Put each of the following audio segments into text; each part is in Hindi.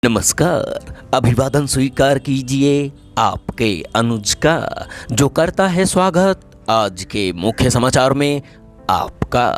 नमस्कार, अभिवादन स्वीकार कीजिए आपके अनुज का, जो करता है स्वागत आज के मुख्य समाचार में आपका।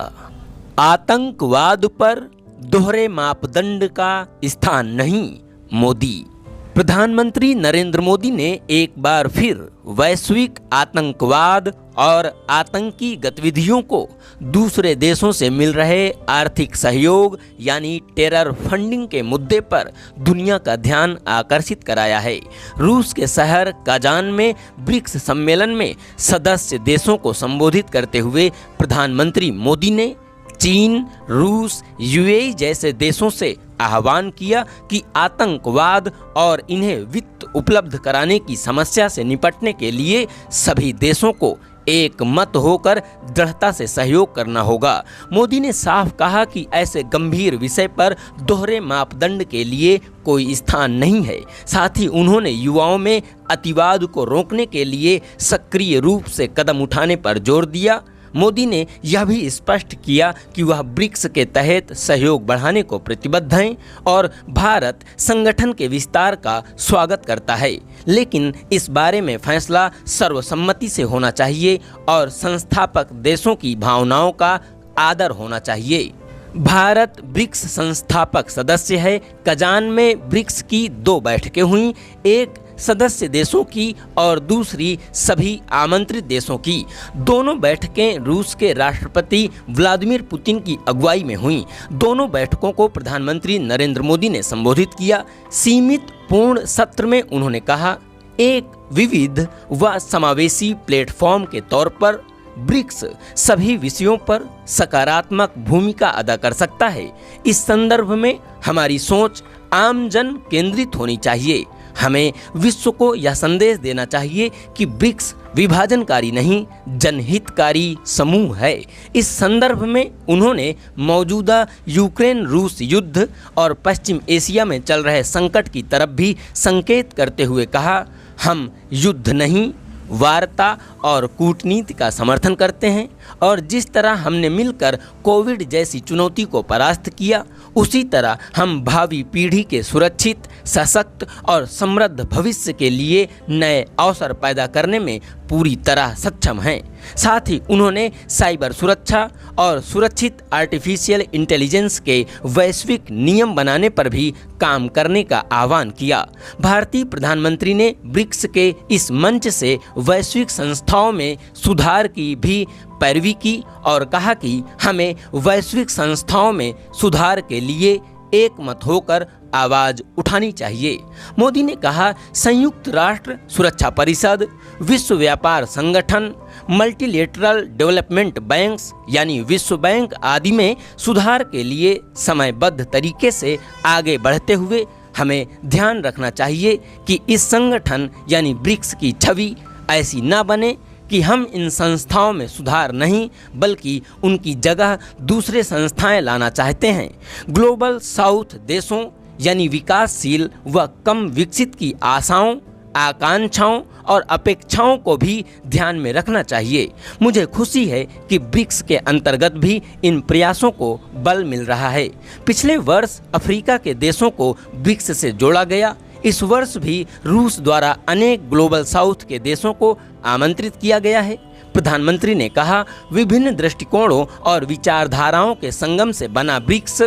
आतंकवाद पर दोहरे मापदंड का स्थान नहीं, मोदी। प्रधानमंत्री नरेंद्र मोदी ने एक बार फिर वैश्विक आतंकवाद और आतंकी गतिविधियों को दूसरे देशों से मिल रहे आर्थिक सहयोग यानी टेरर फंडिंग के मुद्दे पर दुनिया का ध्यान आकर्षित कराया है। रूस के शहर काजान में ब्रिक्स सम्मेलन में सदस्य देशों को संबोधित करते हुए प्रधानमंत्री मोदी ने चीन, रूस, यूएई जैसे देशों से आह्वान किया कि आतंकवाद और इन्हें वित्त उपलब्ध कराने की समस्या से निपटने के लिए सभी देशों को एक मत होकर दृढ़ता से सहयोग करना होगा। मोदी ने साफ कहा कि ऐसे गंभीर विषय पर दोहरे मापदंड के लिए कोई स्थान नहीं है। साथ ही उन्होंने युवाओं में अतिवाद को रोकने के लिए सक्रिय रूप से कदम उठाने पर जोर दिया। मोदी ने यह भी स्पष्ट किया कि वह ब्रिक्स के तहत सहयोग बढ़ाने को प्रतिबद्ध हैं और भारत संगठन के विस्तार का स्वागत करता है, लेकिन इस बारे में फैसला सर्वसम्मति से होना चाहिए और संस्थापक देशों की भावनाओं का आदर होना चाहिए। भारत ब्रिक्स संस्थापक सदस्य है। कजान में ब्रिक्स की 2 बैठकें हुईं, एक सदस्य देशों की और दूसरी सभी आमंत्रित देशों की। दोनों बैठकें रूस के राष्ट्रपति व्लादिमीर पुतिन की अगुवाई में हुईं। दोनों बैठकों को प्रधानमंत्री नरेंद्र मोदी ने संबोधित किया। सीमित पूर्ण सत्र में उन्होंने कहा, एक विविध व समावेशी प्लेटफॉर्म के तौर पर ब्रिक्स सभी विषयों पर सकारात्मक भूमिका अदा कर सकता है। इस संदर्भ में हमारी सोच आम जन केंद्रित होनी चाहिए। हमें विश्व को यह संदेश देना चाहिए कि ब्रिक्स विभाजनकारी नहीं, जनहितकारी समूह है। इस संदर्भ में उन्होंने मौजूदा यूक्रेन रूस युद्ध और पश्चिम एशिया में चल रहे संकट की तरफ भी संकेत करते हुए कहा, हम युद्ध नहीं, वार्ता और कूटनीति का समर्थन करते हैं और जिस तरह हमने मिलकर कोविड जैसी चुनौती को परास्त किया, उसी तरह हम भावी पीढ़ी के सुरक्षित, सशक्त और समृद्ध भविष्य के लिए नए अवसर पैदा करने में पूरी तरह सक्षम हैं। साथ ही उन्होंने साइबर सुरक्षा और सुरक्षित आर्टिफिशियल इंटेलिजेंस के वैश्विक नियम बनाने पर भी काम करने का आह्वान किया। भारतीय प्रधानमंत्री ने ब्रिक्स के इस मंच से वैश्विक संस्थाओं में सुधार की भी पैरवी की और कहा कि हमें वैश्विक संस्थाओं में सुधार के लिए एक मत होकर आवाज उठानी चाहिए। मोदी ने कहा, संयुक्त राष्ट्र सुरक्षा परिषद, विश्व व्यापार संगठन, मल्टीलेटरल डेवलपमेंट बैंक्स यानी विश्व बैंक आदि में सुधार के लिए समयबद्ध तरीके से आगे बढ़ते हुए हमें ध्यान रखना चाहिए कि इस संगठन यानी ब्रिक्स की छवि ऐसी न बने कि हम इन संस्थाओं में सुधार नहीं बल्कि उनकी जगह दूसरे संस्थाएं लाना चाहते हैं। ग्लोबल साउथ देशों यानी विकासशील व कम विकसित की आशाओं, आकांक्षाओं और अपेक्षाओं को भी ध्यान में रखना चाहिए। मुझे खुशी है कि ब्रिक्स के अंतर्गत भी इन प्रयासों को बल मिल रहा है। पिछले वर्ष अफ्रीका के देशों को ब्रिक्स से जोड़ा गया। इस वर्ष भी रूस द्वारा अनेक ग्लोबल साउथ के देशों को आमंत्रित किया गया है। प्रधानमंत्री ने कहा, विभिन्न दृष्टिकोणों और विचारधाराओं के संगम से बना ब्रिक्स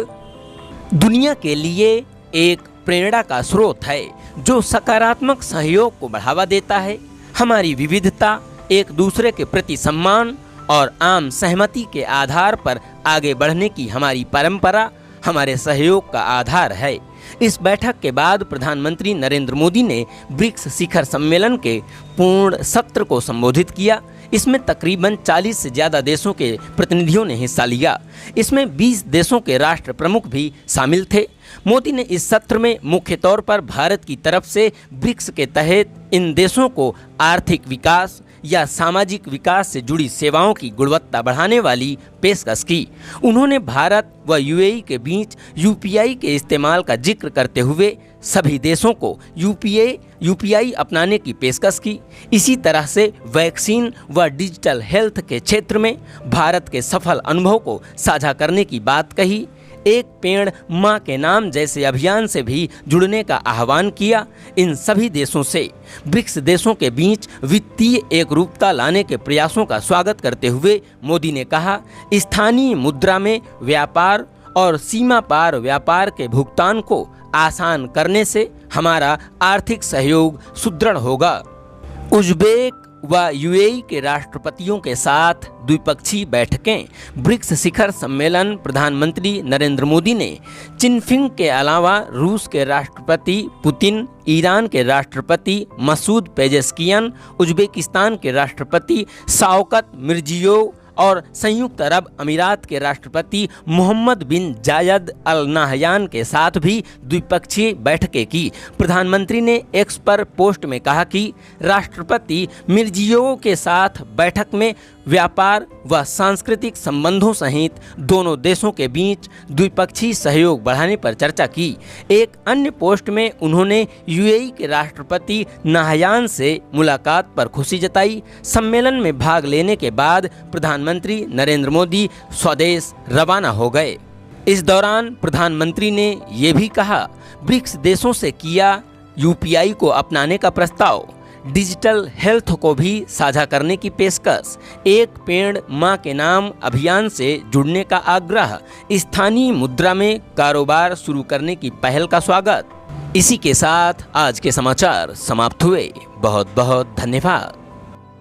दुनिया के लिए एक प्रेरणा का स्रोत है जो सकारात्मक सहयोग को बढ़ावा देता है। हमारी विविधता, एक दूसरे के प्रति सम्मान और आम सहमति के आधार पर आगे बढ़ने की हमारी परंपरा हमारे सहयोग का आधार है। इस बैठक के बाद प्रधानमंत्री नरेंद्र मोदी ने ब्रिक्स शिखर सम्मेलन के पूर्ण सत्र को संबोधित किया। इसमें तकरीबन 40 से ज़्यादा देशों के प्रतिनिधियों ने हिस्सा लिया। इसमें 20 देशों के राष्ट्र प्रमुख भी शामिल थे। मोदी ने इस सत्र में मुख्य तौर पर भारत की तरफ से ब्रिक्स के तहत इन देशों को आर्थिक विकास या सामाजिक विकास से जुड़ी सेवाओं की गुणवत्ता बढ़ाने वाली पेशकश की। उन्होंने भारत व यूएई के बीच यूपीआई के इस्तेमाल का जिक्र करते हुए सभी देशों को यूपीआई अपनाने की पेशकश की। इसी तरह से वैक्सीन व डिजिटल हेल्थ के क्षेत्र में भारत के सफल अनुभव को साझा करने की बात कही। एक पेड़ मां के नाम जैसे अभियान से भी जुड़ने का आह्वान किया। इन सभी देशों से ब्रिक्स देशों के बीच वित्तीय एकरूपता लाने के प्रयासों का स्वागत करते हुए मोदी ने कहा, स्थानीय मुद्रा में व्यापार और सीमा पार व्यापार के भुगतान को आसान करने से हमारा आर्थिक सहयोग सुदृढ़ होगा। उज़्बेक व यूएई के राष्ट्रपतियों के साथ द्विपक्षीय बैठकें। ब्रिक्स शिखर सम्मेलन प्रधानमंत्री नरेंद्र मोदी ने चिनफिंग के अलावा रूस के राष्ट्रपति पुतिन, ईरान के राष्ट्रपति मसूद पेजेस्कियन, उज़्बेकिस्तान के राष्ट्रपति शौकत मिर्जियोव और संयुक्त अरब अमीरात के राष्ट्रपति मोहम्मद बिन जायद अल नाहयान के साथ भी द्विपक्षीय बैठकें की। प्रधानमंत्री ने एक्स पर पोस्ट में कहा कि राष्ट्रपति मिर्जियोव के साथ बैठक में व्यापार व सांस्कृतिक संबंधों सहित दोनों देशों के बीच द्विपक्षीय सहयोग बढ़ाने पर चर्चा की। एक अन्य पोस्ट में उन्होंने यूएई के राष्ट्रपति नाहयान से मुलाकात पर खुशी जताई। सम्मेलन में भाग लेने के बाद प्रधानमंत्री नरेंद्र मोदी स्वदेश रवाना हो गए। इस दौरान प्रधानमंत्री ने ये भी कहा, ब्रिक्स देशों से किया यूपीआई को अपनाने का प्रस्ताव, डिजिटल हेल्थ को भी साझा करने की पेशकश, एक पेड़ मां के नाम अभियान से जुड़ने का आग्रह, स्थानीय मुद्रा में कारोबार शुरू करने की पहल का स्वागत। इसी के साथ आज के समाचार समाप्त हुए। बहुत बहुत धन्यवाद।